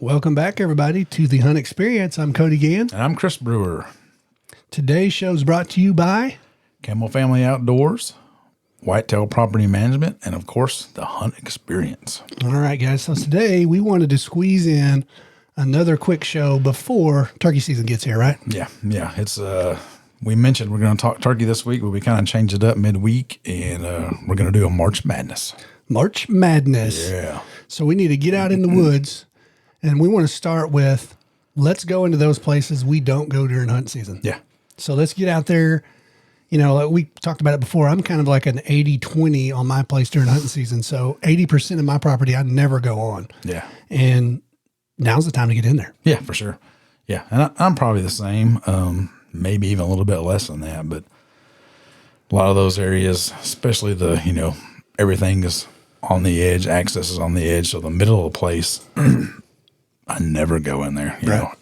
Welcome back, everybody, to the Hunt Experience. I'm Cody Gann. And I'm Chris Brewer. Today's show is brought to you by Camel Family Outdoors, Whitetail Property Management, and of course, the Hunt Experience. All right, guys. So today we wanted to squeeze in another quick show before turkey season gets here, right? Yeah. It's we mentioned we're going to talk turkey this week, but we kind of changed it up midweek, and we're going to do a March Madness. March Madness. Yeah. So we need to get out in the woods, and we want to start with let's go into those places we don't go during hunt season. Yeah. So let's get out there. You know, like we talked about it before. I'm kind of like an 80-20 on my place during hunting season. So 80% of my property I never go on. Yeah. And now's the time to get in there. Yeah, for sure. Yeah. And I'm probably the same, maybe even a little bit less than that. But a lot of those areas, especially everything is on the edge, access is on the edge. So the middle of the place, I never go in there,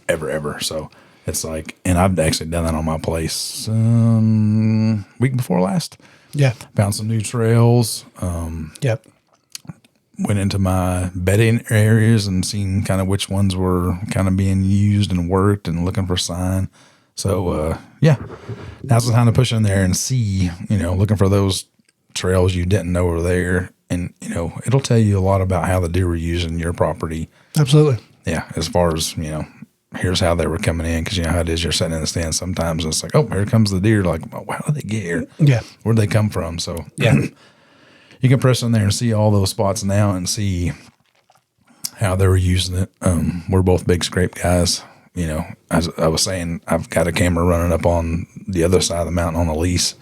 ever. So it's like, and I've actually done that on my place week before last. Yeah. Found some new trails. Yep. Went into my bedding areas and seen kind of which ones were kind of being used and worked and looking for sign. So, now's the time to push in there and see, looking for those trails you didn't know were there. And, it'll tell you a lot about how the deer were using your property. Absolutely. Yeah. As far as, here's how they were coming in. Cause you know how it is. You're sitting in the stand sometimes and it's like, oh, here comes the deer. Like, oh, how did they get here? Yeah. Where'd they come from? So yeah, you can press in there and see all those spots now and see how they were using it. We're both big scrape guys. As I was saying, I've got a camera running up on the other side of the mountain on a lease.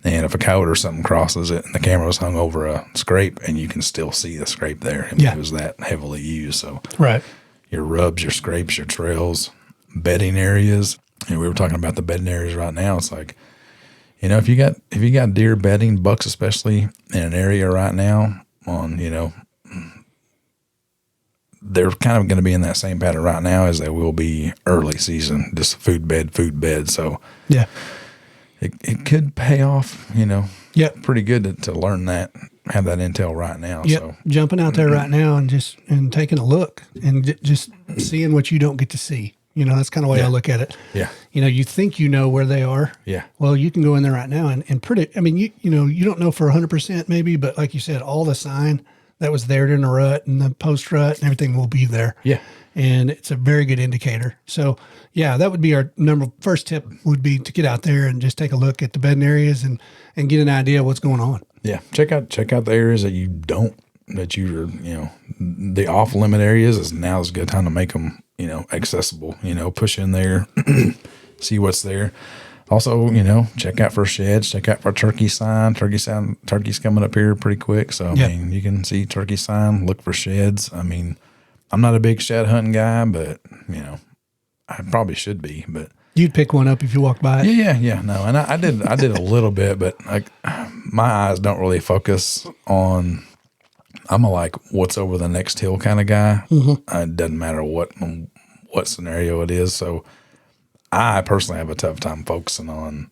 And if a coyote or something crosses it and the camera was hung over a scrape and you can still see the scrape there. It was that heavily used. So right. Your rubs, your scrapes, your trails, bedding areas. And we were talking about the bedding areas right now. It's like, if you got deer bedding, bucks especially in an area right now on, they're kind of going to be in that same pattern right now as they will be early season, just food bed. So yeah, it could pay off, pretty good to learn that, have that intel right now. Yep. So Jumping out there right now and taking a look and just seeing what you don't get to see. That's kind of the way I look at it. Yeah. You think where they are. Yeah. Well, you can go in there right now and you don't know for 100% maybe, but like you said, all the sign that was there during the rut and the post rut and everything will be there. Yeah. And it's a very good indicator. So yeah, that would be our first tip would be to get out there and just take a look at the bedding areas and get an idea of what's going on. Yeah. Check out the areas that you're, the off limit areas is now is a good time to make them, accessible, push in there, see what's there. Also, check out for sheds, check out for turkey sign. Turkey's coming up here pretty quick. So, I mean, you can see turkey sign, look for sheds. I mean, I'm not a big shed hunting guy, but, I probably should be, but. You'd pick one up if you walked by it. Yeah. No, and I did a little bit, but like my eyes don't really focus on, I'm what's over the next hill kind of guy. Mm-hmm. It doesn't matter what scenario it is. So I personally have a tough time focusing on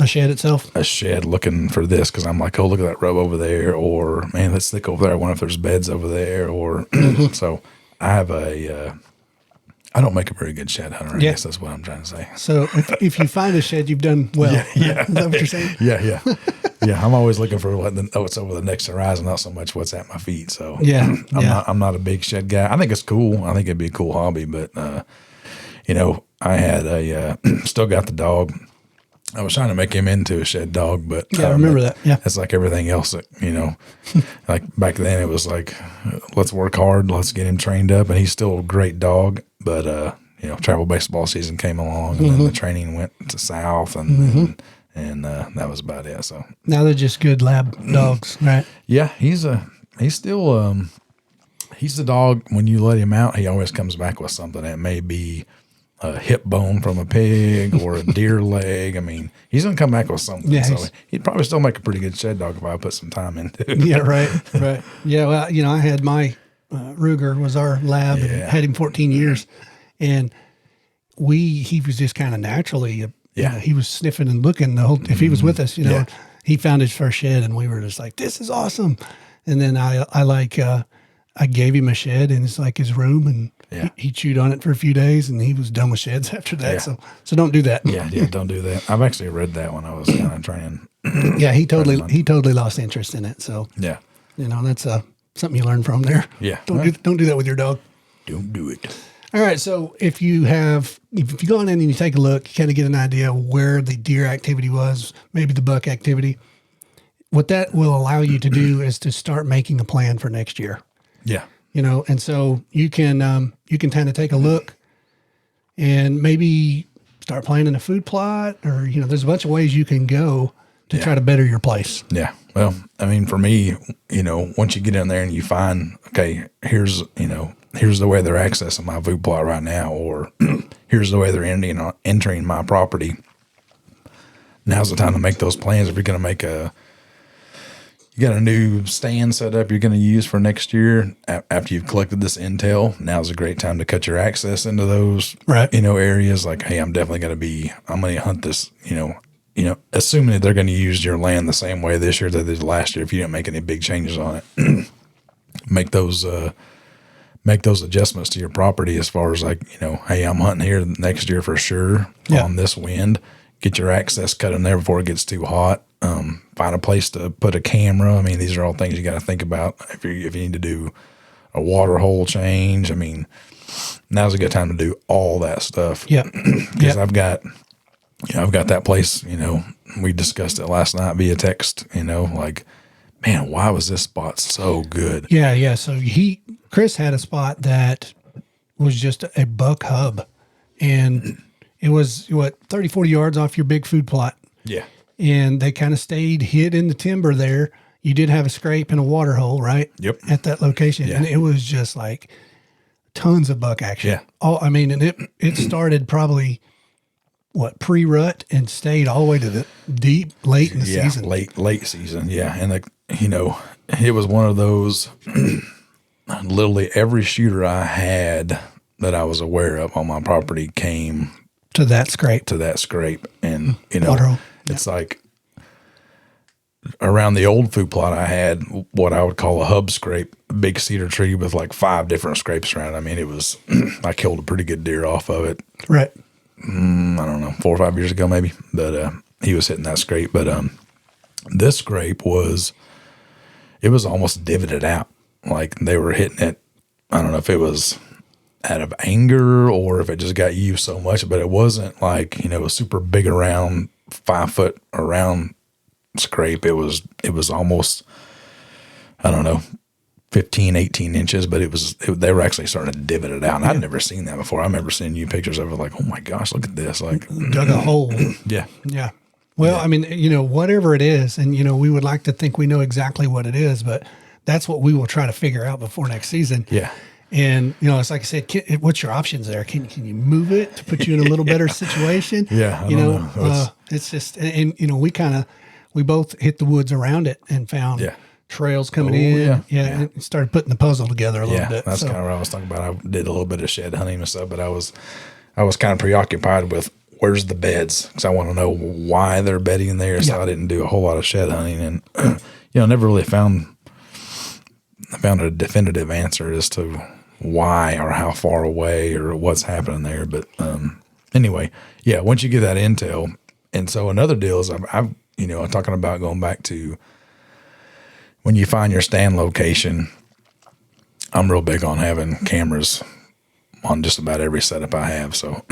a shed itself, looking for this. Cause I'm like, oh, look at that rub over there. Or man, let's look over there. I wonder if there's beds over there or so I have I don't make a very good shed hunter. I guess that's what I'm trying to say. So if you find a shed, you've done well. Yeah. Is that what you're saying? Yeah. I'm always looking for what's over the next horizon, not so much what's at my feet. So I'm not a big shed guy. I think it's cool. I think it'd be a cool hobby, but I had still got the dog. I was trying to make him into a shed dog, but I remember that. Yeah. It's like everything else that, like back then it was like, let's work hard. Let's get him trained up. And he's still a great dog, but, travel baseball season came along and then the training went to south and that was about it. So now they're just good lab dogs, right? Yeah. He's still, he's the dog. When you let him out, he always comes back with something that may be a hip bone from a pig or a deer leg. I mean, he's going to come back with something. Yeah, so he'd probably still make a pretty good shed dog if I put some time into it. Yeah, right. Yeah, well, I had my Ruger was our lab and had him 14 years. And he was just kind of naturally, he was sniffing and looking the whole, if he was with us, he found his first shed and we were just like, this is awesome. And then I gave him a shed and it's like his room and Yeah. He chewed on it for a few days and he was done with sheds after that. Yeah. So don't do that. Yeah, don't do that. I've actually read that when I was kind of trying. Yeah, he totally lost interest in it. So Yeah. That's something you learn from there. Yeah. Don't do that with your dog. Don't do it. All right. So if you go in and you take a look, you kind of get an idea of where the deer activity was, maybe the buck activity. What that will allow you to do is to start making a plan for next year. Yeah. And so you can kind of take a look and maybe start planning a food plot, or there's a bunch of ways you can go to try to better your place. Yeah. Well, I mean, for me, once you get in there and you find, okay, here's the way they're accessing my food plot right now, or here's the way they're entering my property. Now's the time to make those plans. If you're going to you got a new stand set up you're going to use for next year, after you've collected this intel, now's a great time to cut your access into those, right? Areas like, hey, I'm going to hunt this, assuming that they're going to use your land the same way this year that they did last year. If you didn't make any big changes on it, make those adjustments to your property as far as like, hey, I'm hunting here next year for sure on this wind. Get your access cut in there before it gets too hot. Find a place to put a camera. I mean, these are all things you got to think about if you need to do a water hole change. I mean, now's a good time to do all that stuff. Yeah, because I've got that place. We discussed it last night via text. Like, man, why was this spot so good? Yeah. So Chris had a spot that was just a buck hub, and it was 30, 40 yards off your big food plot. Yeah. And they kind of stayed hid in the timber there. You did have a scrape and a water hole, right? Yep. At that location. Yeah. And it was just like tons of buck action. Yeah. And it started probably pre-rut and stayed all the way to the late in the season. Late season. Yeah. And it was one of those, literally every shooter I had that I was aware of on my property came to that scrape. And, water hole. It's like around the old food plot, I had what I would call a hub scrape, a big cedar tree with like 5 different scrapes around it. I mean, it was, I killed a pretty good deer off of it. Right. I don't know, 4 or 5 years ago maybe, but he was hitting that scrape. But this scrape it was almost divoted out. Like they were hitting it. I don't know if it was out of anger or if it just got used so much, but it wasn't like, a super big around 5 foot around scrape. It was almost, I don't know, 15, 18 inches, but they were actually starting to divot it out. And I'd never seen that before. I remember seeing you pictures of it like, oh my gosh, look at this. Like dug a hole. Yeah. Yeah. Well, I mean, whatever it is, and, we would like to think we know exactly what it is, but that's what we will try to figure out before next season. Yeah. And, it's like I said, what's your options there? Can you move it to put you in a little better situation? Yeah. I don't know. It's just, and we both hit the woods around it and found trails coming in. Yeah. And started putting the puzzle together a little bit. That's kind of what I was talking about. I did a little bit of shed hunting and stuff, but I was kind of preoccupied with where's the beds, because I want to know why they're bedding there. So I didn't do a whole lot of shed hunting, and never really found a definitive answer as to why or how far away or what's happening there. But anyway, once you get that intel, and so another deal is I'm talking about going back to when you find your stand location. I'm real big on having cameras on just about every setup I have. So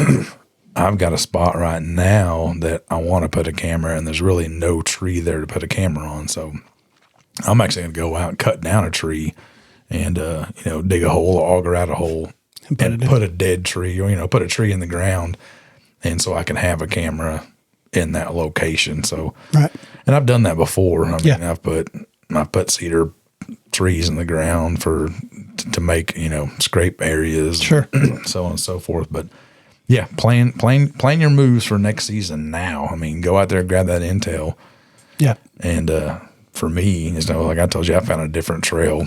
I've got a spot right now that I want to put a camera, and there's really no tree there to put a camera on. So I'm actually going to go out and cut down a tree and, dig a hole, auger out a hole, and put a dead tree, or, put a tree in the ground. And so I can have a camera in that location. So, right. And I've done that before. I mean, I've put cedar trees in the ground to make, scrape areas, sure, so on and so forth. But yeah, plan your moves for next season now. I mean, go out there, grab that intel. Yeah. And, for me, like I told you, I found a different trail.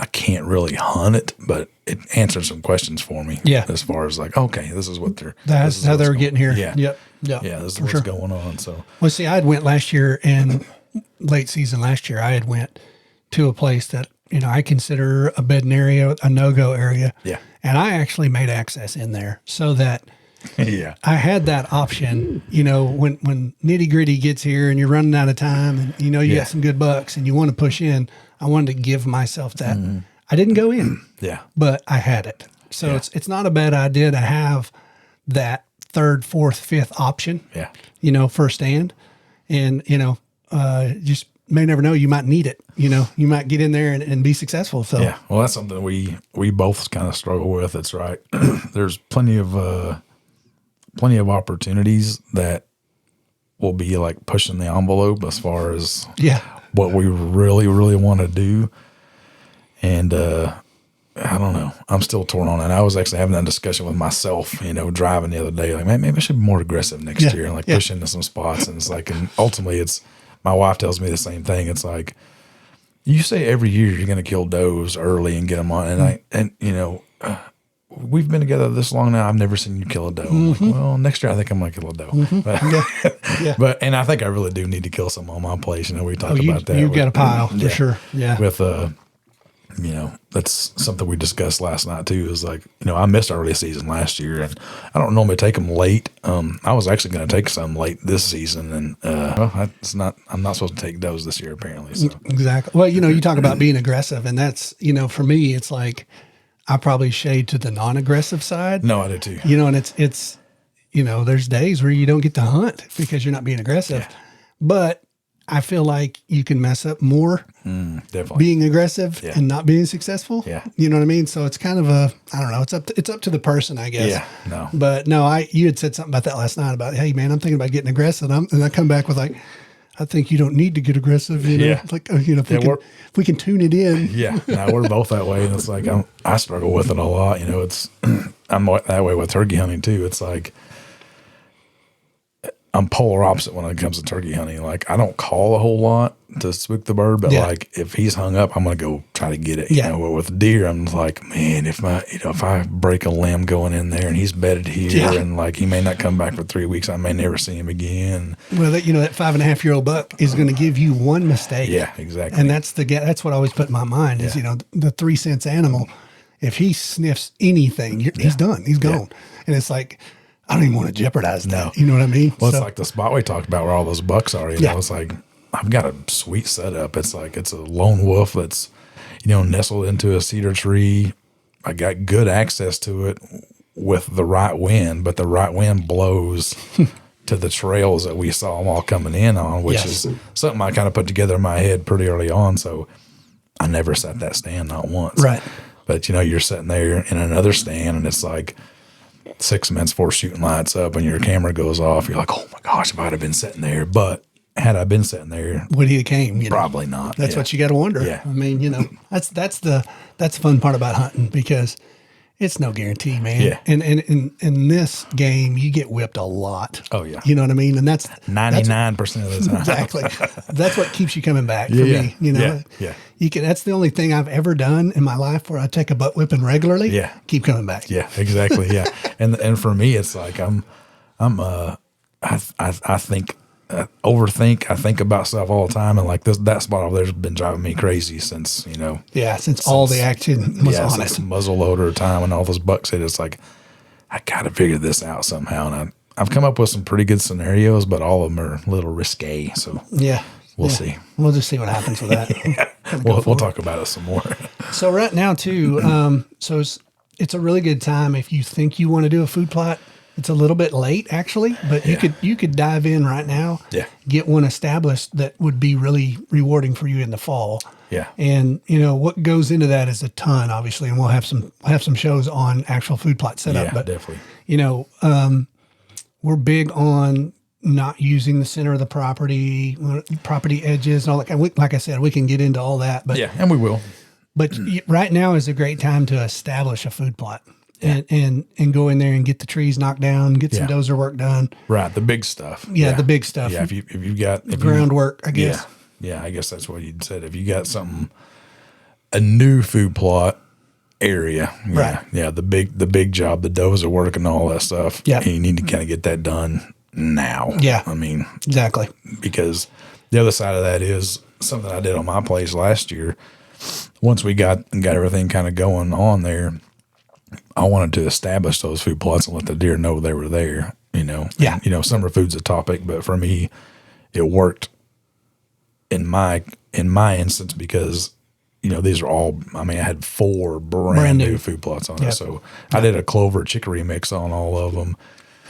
I can't really hunt it, but it answered some questions for me. Yeah. As far as like, okay, this is what that's how they're getting here. Yeah. Yep. Yeah. This is what's going on. So, well, see, I had went last year, and late season last year, I had went to a place that I consider a bedding area a no-go area. Yeah. And I actually made access in there so that Yeah. I had that option, when nitty gritty gets here and you're running out of time and you Yeah. got some good bucks and you want to push in, I wanted to give myself that. I didn't go in, Yeah. but I had it. So Yeah. it's not a bad idea to have that third, fourth, fifth option, Yeah. for stand. And, just may never know, you might need it. You might get in there and be successful. So Yeah. Well, that's something we both kind of struggle with. It's right. There's plenty of opportunities that will be like pushing the envelope as far as what we really, really want to do. And, I don't know. I'm still torn on it. I was actually having that discussion with myself, driving the other day. Like, man, maybe I should be more aggressive next year and push into some spots. And it's like, and ultimately my wife tells me the same thing. It's like, you say every year you're going to kill does early and get them on. And we've been together this long now. I've never seen you kill a doe. I'm like, well, next year I think I'm going to kill a doe. But, and I think I really do need to kill some on my place. We talked about that. You've got a pile for sure. Yeah. With, that's something we discussed last night too, is like, I missed early season last year and I don't normally take them late. I was actually going to take some late this season and, I'm not supposed to take those this year apparently. So. Exactly. Well, you talk about being aggressive and that's, for me, it's like, I probably shade to the non-aggressive side. No, I do too. And it's, there's days where you don't get to hunt because you're not being aggressive, but I feel like you can mess up more definitely being aggressive and not being successful. Yeah. You know what I mean? So it's kind of I don't know. It's up to the person, I guess. Yeah. No. But no, you had said something about that last night about, hey man, I'm thinking about getting aggressive. And I come back with like, I think you don't need to get aggressive. It's like, if we can tune it in. Yeah. No, we're both that way. And it's like, I struggle with it a lot. I'm that way with turkey hunting too. It's like, I'm polar opposite when it comes to turkey hunting. Like, I don't call a whole lot to spook the bird, but like if he's hung up, I'm going to go try to get it. With deer, I'm like, man, if I break a limb going in there and he's bedded here and like he may not come back for 3 weeks, I may never see him again. Well, that 5.5-year-old buck is going to give you one mistake. Yeah, exactly. And that's what I always put in my mind is, the 3 cents animal, if he sniffs anything, he's done. He's gone. And it's like, I don't even want to jeopardize that. You know what I mean? Well, it's like the spot we talked about where all those bucks are. It's like, I've got a sweet setup. It's like, it's a lone wolf that's, nestled into a cedar tree. I got good access to it with the right wind, but the right wind blows to the trails that we saw them all coming in on, which is something I kind of put together in my head pretty early on. So I never set that stand, not once. Right. But, you're sitting there in another stand and it's like, 6 minutes before shooting lights up and your camera goes off, you're like, oh my gosh, if I'd have been sitting there. But had I been sitting there, would he have came? Probably not. That's what you got to wonder. Yeah. I mean, that's the fun part about hunting because it's no guarantee, man. Yeah. And in this game, you get whipped a lot. Oh yeah. You know what I mean? And that's 99% of the time. Exactly. That's what keeps you coming back for me. Yeah. That's the only thing I've ever done in my life where I take a butt whipping regularly. Yeah. Keep coming back. Yeah, exactly. Yeah. and for me, it's like I think about stuff all the time. And like that spot over there's been driving me crazy since, since all the action was on since it. Muzzleloader time and all those bucks hit, it's like, I got to figure this out somehow. And I've come up with some pretty good scenarios, but all of them are a little risque. So we'll see. We'll just see what happens with that. We'll talk about it some more. So right now too, so it's a really good time if you think you want to do a food plot. It's a little bit late actually, but you could dive in right now. Yeah. Get one established that would be really rewarding for you in the fall. Yeah. And what goes into that is a ton, obviously, and we'll have some shows on actual food plot setup. Yeah, but definitely. We're big on not using the center of the property edges and all that. Like I said, we can get into all that, but and we will. But right now is a great time to establish a food plot. And go in there and get the trees knocked down, get some dozer work done. Right, the big stuff. Yeah, the big stuff. Yeah, if you got the groundwork, I guess. Yeah, I guess that's what you said. If you got a new food plot area, right? Yeah, the big job, the dozer work and all that stuff. Yeah, and you need to kind of get that done now. Yeah, I mean, exactly. Because the other side of that is something I did on my place last year. once we got everything kind of going on there, I wanted to establish those food plots and let the deer know they were there, Yeah. And, summer food's a topic, but for me, it worked in my instance because, these are all, I had 4 brand new food plots on it. So I did a clover chicory mix on all of them.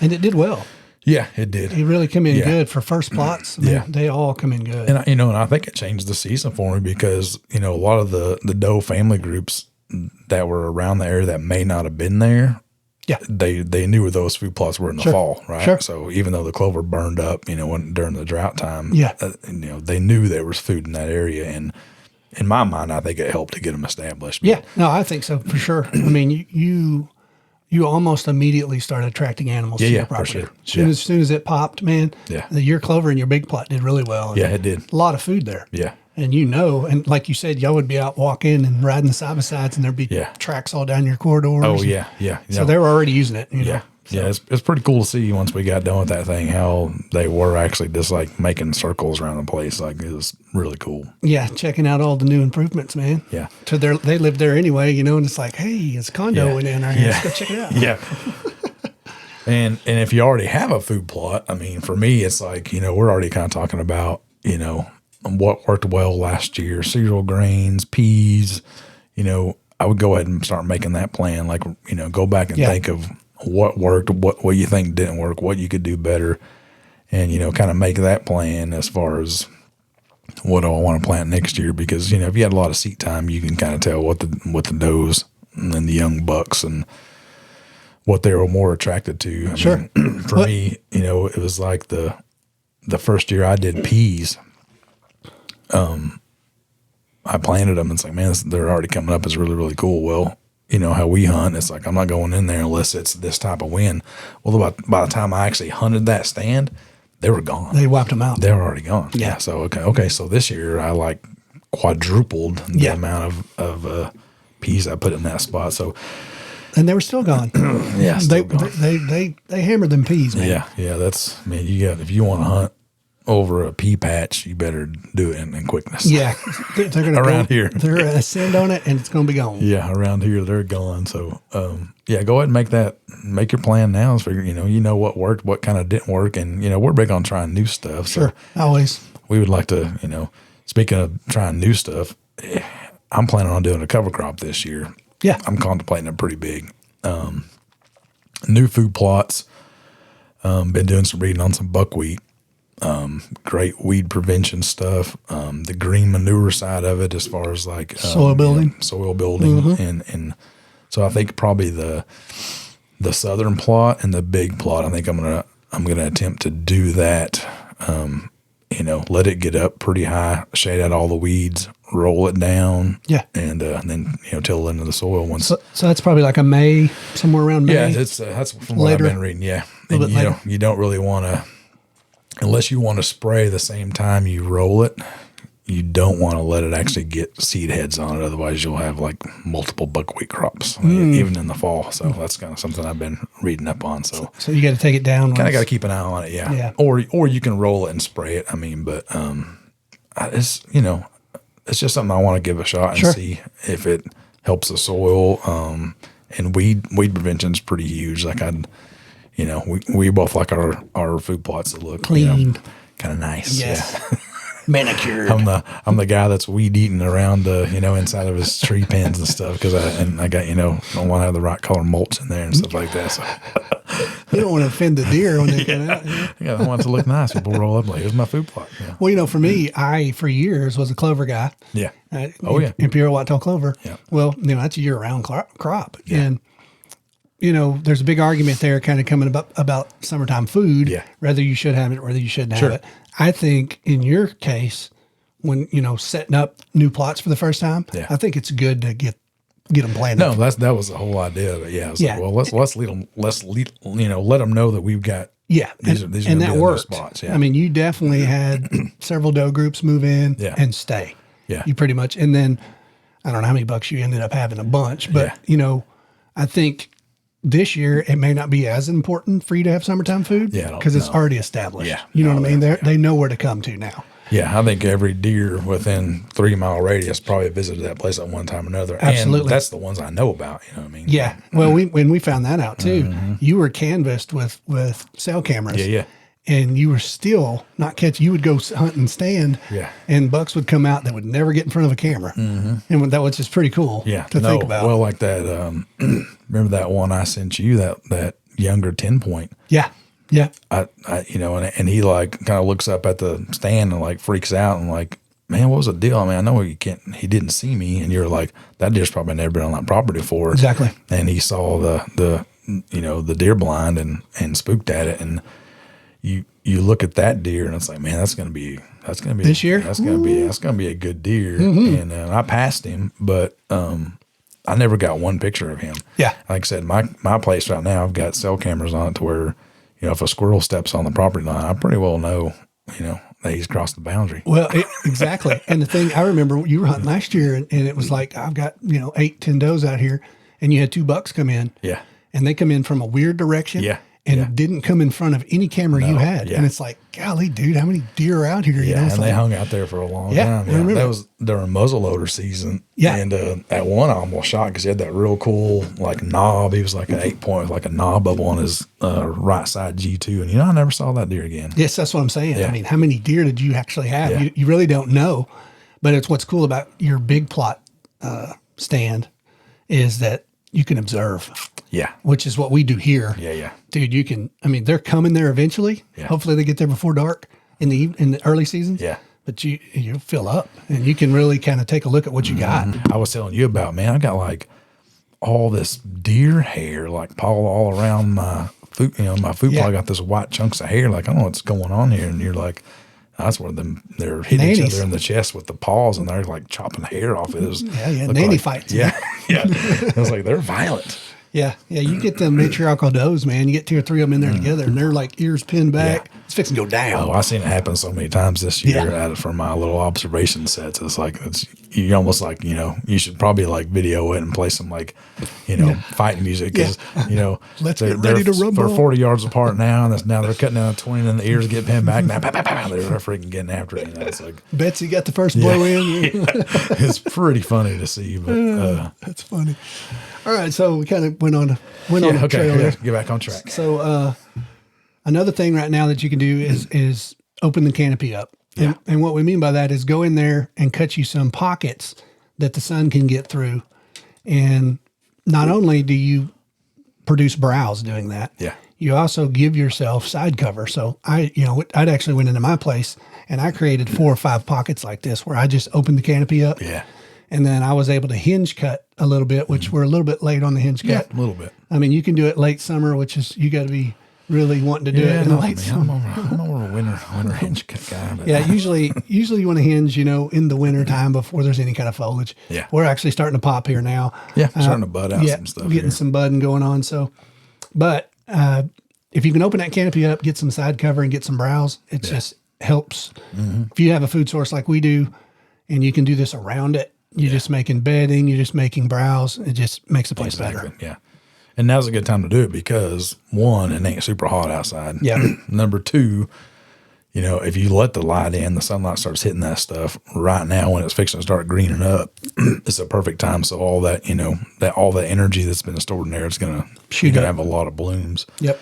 And it did well. Yeah, it did. It really come in good for first plots. They all come in good. And and I think it changed the season for me because, a lot of the doe family groups that were around the area that may not have been there, they knew where those food plots were in the fall, right? Sure. So even though the clover burned up, during the drought time, they knew there was food in that area. And in my mind, I think it helped to get them established. Yeah, no, I think so for sure. You almost immediately started attracting animals to your property. For sure. As soon as it popped, man, your clover and your big plot did really well. Yeah, it did. A lot of food there. Yeah. And and like you said, y'all would be out walking and riding the side by sides, and there'd be tracks all down your corridors. Oh, yeah. So they were already using it, Yeah. Yeah, it's pretty cool to see once we got done with that thing, how they were actually just like making circles around the place. Like it was really cool. Yeah, checking out all the new improvements, man. Yeah. They live there anyway, and it's like, hey, it's a condo in there. Let's go check it out. Yeah. and if you already have a food plot, for me, it's like, we're already kind of talking about, what worked well last year, cereal grains, peas, I would go ahead and start making that plan. Like, go back and think of what worked, what you think didn't work, what you could do better, and kind of make that plan as far as what do I want to plant next year. Because if you had a lot of seat time, you can kind of tell what the does and then the young bucks and what they were more attracted to. For me, it was like the first year I did peas. I planted them. And it's like, man, they're already coming up. It's really, really cool. Well, how we hunt, it's like, I'm not going in there unless it's this type of wind. Well, by the time I actually hunted that stand, they were gone. They wiped them out. They were already gone. Yeah. So, okay. So this year I like quadrupled the amount of peas I put in that spot. So, and they were still gone. Yeah. Still gone. They hammered them peas, man. Yeah. Yeah. That's, man, if you want to hunt over a pea patch, you better do it in quickness. Yeah, they're going to around here. They're going to ascend on it, and it's going to be gone. Yeah, around here they're gone. So, go ahead and make your plan now. So what worked, what kind of didn't work, and we're big on trying new stuff. Sure, so always. We would like to, speaking of trying new stuff, I'm planning on doing a cover crop this year. Yeah, I'm contemplating it pretty big. New food plots. Been doing some reading on some buckwheat. Great weed prevention stuff, the green manure side of it, as far as like soil building, and so I think probably the southern plot and the big plot. I think I'm gonna attempt to do that. Let it get up pretty high, shade out all the weeds, roll it down, and then till into the soil once. So that's probably like a May, somewhere around May. Yeah, that's from what I've been reading. Yeah, and you don't really want to. Unless you want to spray the same time you roll it, you don't want to let it actually get seed heads on it. Otherwise, you'll have like multiple buckwheat crops, even in the fall. So that's kind of something I've been reading up on. So you got to take it down. Kind of got to keep an eye on it, yeah. Or you can roll it and spray it. But it's it's just something I want to give a shot and see if it helps the soil. And weed prevention is pretty huge. Like we both like our food plots that look clean, kind of nice. Yes. Yeah. Manicured. I'm the guy that's weed eating around inside of his tree pens and stuff because I got I want to have the right color mulch in there and stuff like that. So you don't want to offend the deer when they come out. Yeah, I want it to look nice. People roll up like, here's my food plot. Yeah. Well, for me, I for years was a clover guy. Yeah. Imperial whitetail clover. Yeah. Well, that's a year-round crop, and there's a big argument there kind of coming about summertime food, whether you should have it, whether you shouldn't have it. I think in your case, when, setting up new plots for the first time, I think it's good to get them planted. No, that was the whole idea of it. Yeah. Like, well, let's lead them, let them know that we've got, these are and that worked. Spots. Yeah. You definitely had several doe groups move in and stay. Yeah. You pretty much, and then I don't know how many bucks you ended up having a bunch, but I think this year, it may not be as important for you to have summertime food because it's already established. Yeah. You know what I mean? They know where to come to now. Yeah, I think every deer within 3 mile radius probably visited that place at one time or another. Absolutely. And that's the ones I know about. You know what I mean? Yeah. Well, when we found that out too, you were canvassed with cell cameras. Yeah. And you were still not catching. You would go hunt and stand. Yeah. And bucks would come out that would never get in front of a camera. And that was just pretty cool. To think about. Well, like that. Remember that one I sent you, that younger 10-point. Yeah. Yeah. I and he like kind of looks up at the stand and like freaks out and like, man, what was the deal? I mean, I know he didn't see me, and you're like, that deer's probably never been on that property before. Exactly. And he saw the deer blind and spooked at it, and you look at that deer and it's like, man, that's gonna be this year. That's gonna be a good deer. And I passed him, but I never got one picture of him. Yeah. Like I said, my place right now, I've got cell cameras on it to where, if a squirrel steps on the property line, I pretty well know, that he's crossed the boundary. Well, exactly. And the thing, I remember you were hunting last year, and it was like, I've got 8, 10 does out here, and you had 2 bucks come in. Yeah. And they come in from a weird direction. Yeah. And didn't come in front of any camera you had. Yeah. And it's like, golly, dude, how many deer are out here? Yeah, and they hung out there for a long time. I remember. That was during muzzleloader season. Yeah. And at one, I almost shot because he had that real cool, like, knob. He was like an 8-point, like a knob up on his right side G2. And, I never saw that deer again. Yes, that's what I'm saying. Yeah. I mean, how many deer did you actually have? Yeah. You really don't know. But it's what's cool about your big plot stand is that you can observe. Yeah. Which is what we do here. Yeah. Dude, they're coming there eventually. Yeah. Hopefully they get there before dark in the early seasons. Yeah. But you fill up and you can really kind of take a look at what you got. I was telling you about, man, I got like all this deer hair, like all around my foot, my foot plug. I got this white chunks of hair. Like, I don't know what's going on here. And you're like, that's where they're hitting each other in the chest with the paws, and they're like chopping hair off. It was nanny fights. Yeah. I was like, they're violent. Yeah. You get them matriarchal does, man. You get 2 or 3 of them in there together, and they're like ears pinned back. It's fixing to go down. Oh, I've seen it happen so many times this year from my little observation sets. It's like, you almost like, you should probably like video it and play some like, fighting music. Cause, let's get ready to rumble. They're 40 yards apart now, and now they're cutting down 20 and the ears get pinned back. Now, they're freaking getting after it. It's like, Betsy got the first blow in. It's pretty funny to see, but that's funny. All right, so we kind of went on the trail there. Get back on track. So another thing right now that you can do is open the canopy up. Yeah. And what we mean by that is go in there and cut you some pockets that the sun can get through. And not only do you produce browse doing that, you also give yourself side cover. So I'd actually went into my place and I created 4 or 5 pockets like this where I just opened the canopy up. Yeah. And then I was able to hinge cut a little bit, which we're a little bit late on the hinge cut. Yeah, a little bit. I mean, you can do it late summer, which is, you got to be really wanting to do it in the late summer. I'm more a winter hinge cut guy. But Yeah, usually you want to hinge, in the winter time before there's any kind of foliage. Yeah. We're actually starting to pop here now. Yeah, starting to bud out some stuff. Getting some budding going on. So, but if you can open that canopy up, get some side cover and get some browse, it just helps. If you have a food source like we do, and you can do this around it, you're just making bedding, you're just making browse. It just makes the place better. Yeah. And now's a good time to do it because 1, it ain't super hot outside. Yeah. Number 2, if you let the light in, the sunlight starts hitting that stuff right now when it's fixing to start greening up. It's a perfect time. So all that, all that energy that's been stored in there, it's going to have a lot of blooms. Yep.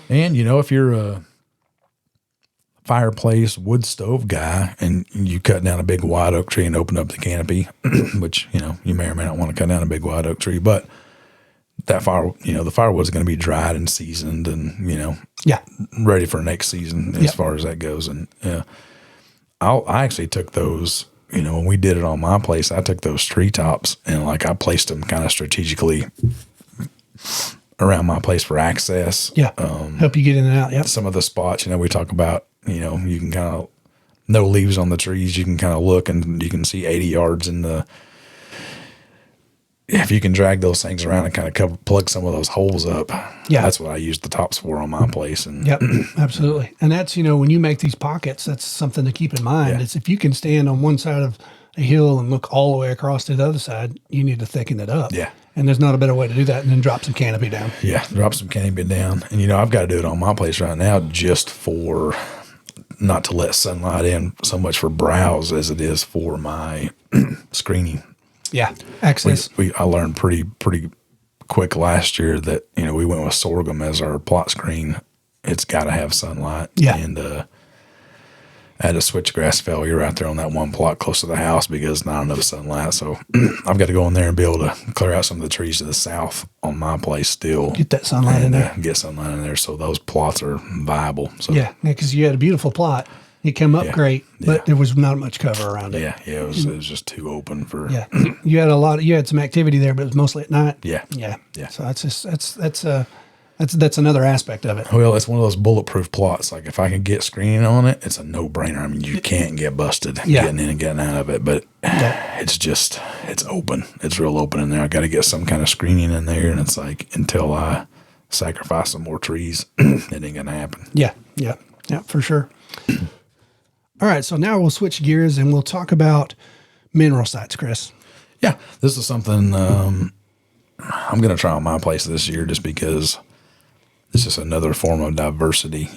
And, if you're a fireplace wood stove guy and you cut down a big white oak tree and open up the canopy, which, you may or may not want to cut down a big white oak tree, but that fire, the firewood's going to be dried and seasoned and, ready for next season as far as that goes. And I actually took those, when we did it on my place, I took those treetops and like I placed them kind of strategically around my place for access. Yeah. Help you get in and out. Yep. Some of the spots, we talk about, you can kind of, no leaves on the trees. You can kind of look and you can see 80 yards in the, if you can drag those things around and kind of plug some of those holes up. Yeah. That's what I use the tops for on my place. And yep, absolutely. And that's, when you make these pockets, that's something to keep in mind. Yeah. It's if you can stand on one side of a hill and look all the way across to the other side, you need to thicken it up. Yeah. And there's not a better way to do that than drop some canopy down. Yeah, drop some canopy down. And, I've got to do it on my place right now just for not to let sunlight in so much for browse as it is for my screening. Yeah. Access. I learned pretty quick last year that, we went with sorghum as our plot screen. It's got to have sunlight. Yeah. And I had a switchgrass failure out there on that one plot close to the house because not enough sunlight. So I've got to go in there and be able to clear out some of the trees to the south on my place still. Get that sunlight in there. Get sunlight in there so those plots are viable. So yeah, because you had a beautiful plot. It came up great, but there was not much cover around it. Yeah, it was just too open for. Yeah, you had some activity there, but it was mostly at night. Yeah. So that's another aspect of it. Well, it's one of those bulletproof plots. Like if I can get screening on it, it's a no-brainer. I mean, you can't get busted getting in and getting out of it, but it's open. It's real open in there. I got to get some kind of screening in there, and it's like until I sacrifice some more trees, it ain't gonna happen. Yeah, for sure. All right, so now we'll switch gears and we'll talk about mineral sites, Chris. Yeah, this is something I'm going to try on my place this year just because it's just another form of diversity,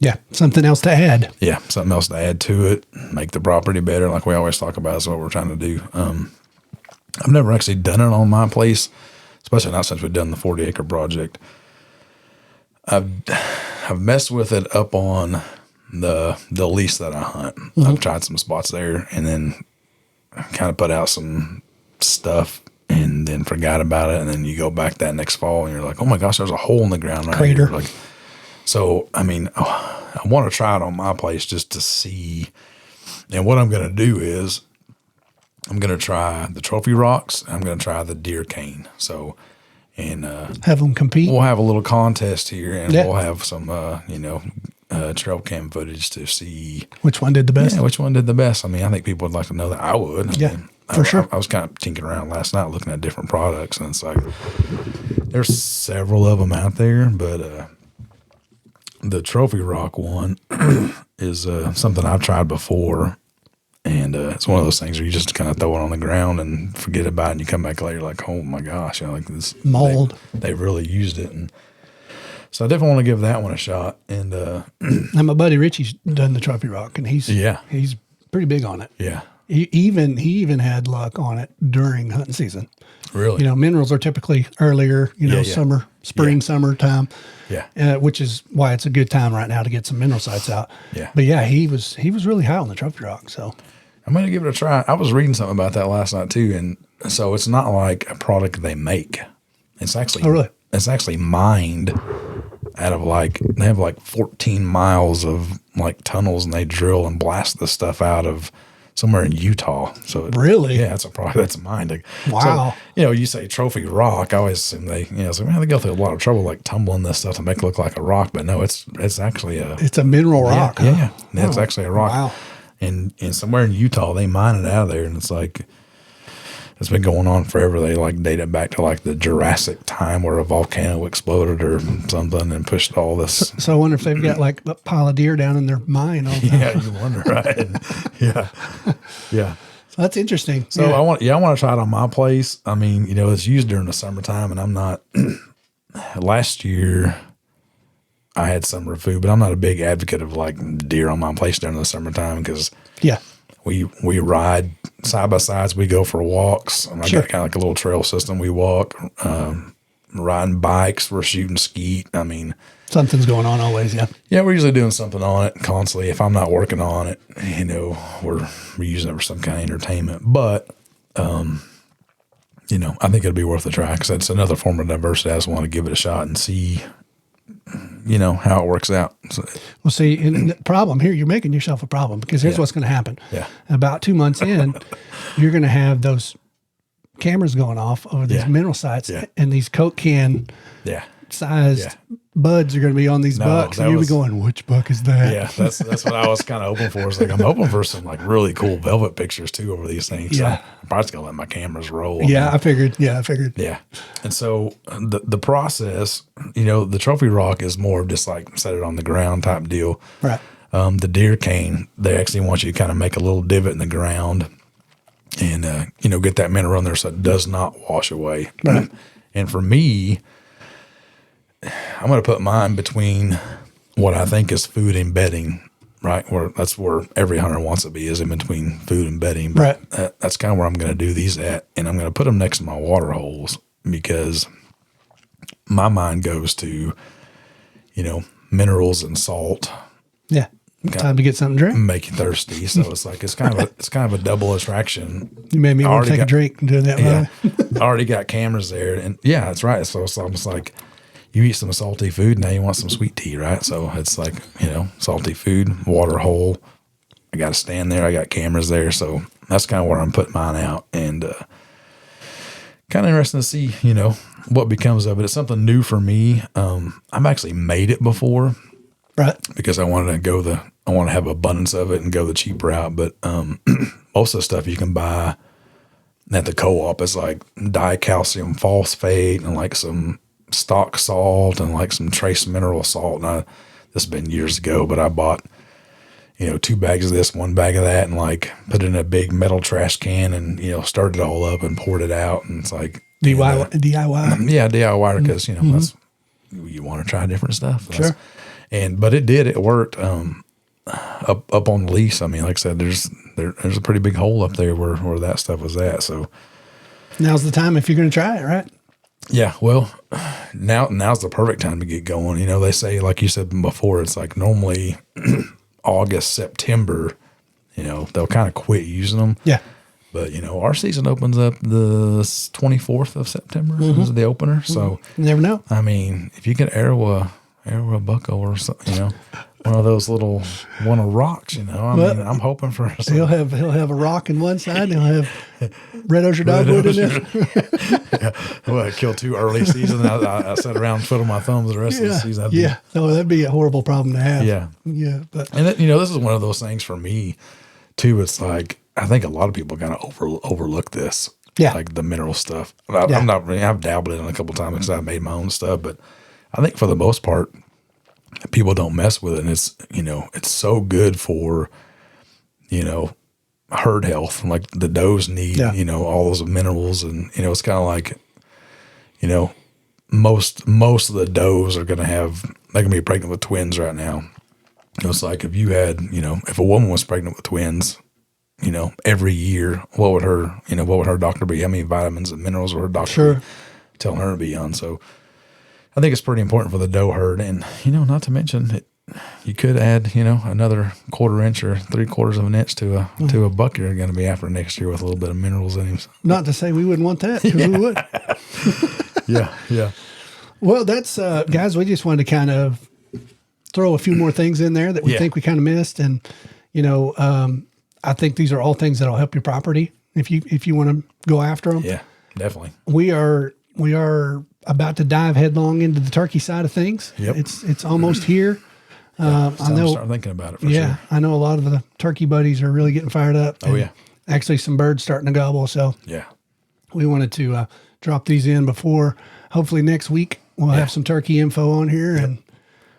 Yeah, something else to add. Yeah, something else to add to it, make the property better, like we always talk about is what we're trying to do. I've never actually done it on my place, especially not since we've done the 40-acre project. I've messed with it up on the lease that I hunt. Mm-hmm. I've tried some spots there and then kind of put out some stuff and then forgot about it. And then you go back that next fall and you're like, oh my gosh, there's a hole in the ground right Crater. here. So, I mean, I want to try it on my place just to see. And what I'm going to do is I'm going to try the trophy rocks. I'm going to try the deer cane. So, and have them compete. We'll have a little contest here and we'll have some, trail cam footage to see which one did the best. Yeah, which one did the best. I mean, I think people would like to know that. I would. Yeah, for sure. I was kind of tinkering around last night looking at different products, and it's like there's several of them out there, but the trophy rock one is something I've tried before, and it's one of those things where you just kind of throw it on the ground and forget about it, and you come back later like, oh my gosh, like this mold. They really used it, and so I definitely want to give that one a shot. And my buddy Richie's done the trophy rock, and he's pretty big on it. Yeah. He even had luck on it during hunting season. Really? Minerals are typically earlier, summertime. Yeah. Which is why it's a good time right now to get some mineral sites out. Yeah. But yeah, he was really high on the trophy rock. So I'm going to give it a try. I was reading something about that last night too. And so it's not like a product they make. It's actually, it's actually mined out of they have 14 miles of tunnels, and they drill and blast the stuff out of somewhere in Utah. So really, yeah, it's a product that's mined. Wow. So, you say trophy rock, I always assume they go through a lot of trouble tumbling this stuff to make it look like a rock, but no, it's actually it's a mineral rock. Yeah, it's actually a rock. Wow. And somewhere in Utah, they mine it out of there, and it's been going on forever. They date it back to the Jurassic time where a volcano exploded or something and pushed all this. So I wonder if they've got a pile of deer down in their mine all the time. Yeah, you wonder, right? Yeah. So that's interesting. So I want to try it on my place. I mean, it's used during the summertime, and I'm not. Last year, I had summer food, but I'm not a big advocate of deer on my place during the summertime because we ride side by sides. We go for walks. And I got kind of a little trail system. We walk, riding bikes. We're shooting skeet. I mean, something's going on always. Yeah. Yeah. We're usually doing something on it constantly. If I'm not working on it, we're using it for some kind of entertainment, but, I think it'd be worth a try because it's another form of diversity. I just want to give it a shot and see, how it works out. So, well, see, and the problem here, you're making yourself a problem because here's what's going to happen. Yeah. About 2 months in, you're going to have those cameras going off over these mineral sites and these Coke can sized buds are going to be on these bucks. And you'll be going, which buck is that? Yeah. That's what I was kind of hoping for. It's I'm hoping for some really cool velvet pictures too over these things. Yeah. So I'm probably just going to let my cameras roll. Yeah. I figured. Yeah. And so the process, the trophy rock is more of just set it on the ground type deal. Right. The deer cane, they actually want you to kind of make a little divot in the ground and, get that mineral in there so it does not wash away. Right. And for me, I'm going to put mine between what I think is food and bedding right? That's where every hunter wants to be, is in between food and bedding. But Right. that's kind of where I'm going to do these at. And I'm going to put them next to my water holes, because my mind goes to, minerals and salt. Yeah. Time to get something to drink. Make you thirsty. So it's kind of a double attraction. You made me want to take a drink and do that. Yeah. I already got cameras there, and yeah, that's right. So it's almost like you eat some salty food, now you want some sweet tea, right? So it's like, salty food, water hole. I got to stand there. I got cameras there. So that's kind of where I'm putting mine out, and kind of interesting to see, what becomes of it. It's something new for me. I've actually made it before. Right. Because I want to have abundance of it and go the cheap route. But most of the stuff you can buy at the co-op is like dicalcium phosphate and like some stock salt and like some trace mineral salt. And this has been years ago, but I bought, 2 bags of this, 1 bag of that, and like put it in a big metal trash can and, started it all up and poured it out. And it's like DIY. Yeah, DIY, because, that's, you want to try different stuff. Sure. But it worked. Up on the lease, I mean, like I said, there's a pretty big hole up there where that stuff was at. So now's the time if you're going to try it, right? Yeah. Well, now's the perfect time to get going. They say, like you said before, it's like normally August, September, they'll kind of quit using them. Yeah. But, our season opens up the 24th of September is the opener. So you never know. I mean, if you can arrow a bucko or something, one of rocks, I mean, I'm hoping for something. He'll have a rock in one side, and he'll have red osier dogwood in there. Well, I killed 2 early season. I sat around twiddling my thumbs the rest of the season. No, that'd be a horrible problem to have. Yeah. But this is one of those things for me too. It's like, I think a lot of people kind of overlook this. Yeah. Like the mineral stuff. I've dabbled in it a couple of times because I've made my own stuff, but I think for the most part, people don't mess with it. And it's, it's so good for, herd health. Like the does need, all those minerals. And, it's kind of like, most of the does are going to they're going to be pregnant with twins right now. It's like if you had, if a woman was pregnant with twins, every year, what would her doctor be? How many vitamins and minerals would her doctor be telling her to be on? So I think it's pretty important for the doe herd. And, not to mention you could add, another 1/4 inch or 3/4 of an inch to a buck you're going to be after next year with a little bit of minerals in him. So. Not to say we wouldn't want that, because we would. Yeah. Well, that's, guys, we just wanted to kind of throw a few more things in there that we think we kind of missed. And, I think these are all things that'll help your property if you want to go after them. Yeah, definitely. We are about to dive headlong into the turkey side of things. Yep. It's almost here. I know. Start thinking about it for sure. I know a lot of the turkey buddies are really getting fired up. Oh yeah. Actually, some birds starting to gobble. So yeah, we wanted to drop these in before. Hopefully next week we'll have some turkey info on here, and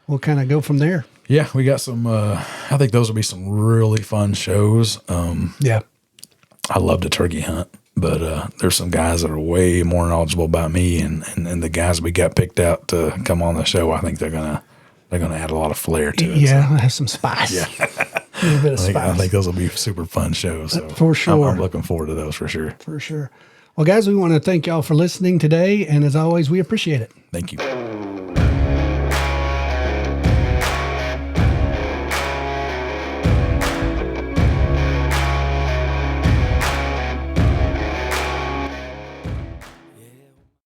we'll kind of go from there. Yeah, we got some. I think those will be some really fun shows. I love to turkey hunt, but there's some guys that are way more knowledgeable about me, and the guys we got picked out to come on the show, I think they're gonna add a lot of flair to it. Yeah, have some spice. Yeah, a little bit of spice. I think those will be super fun shows. So for sure, I'm looking forward to those for sure. For sure. Well, guys, we want to thank y'all for listening today, and as always, we appreciate it. Thank you.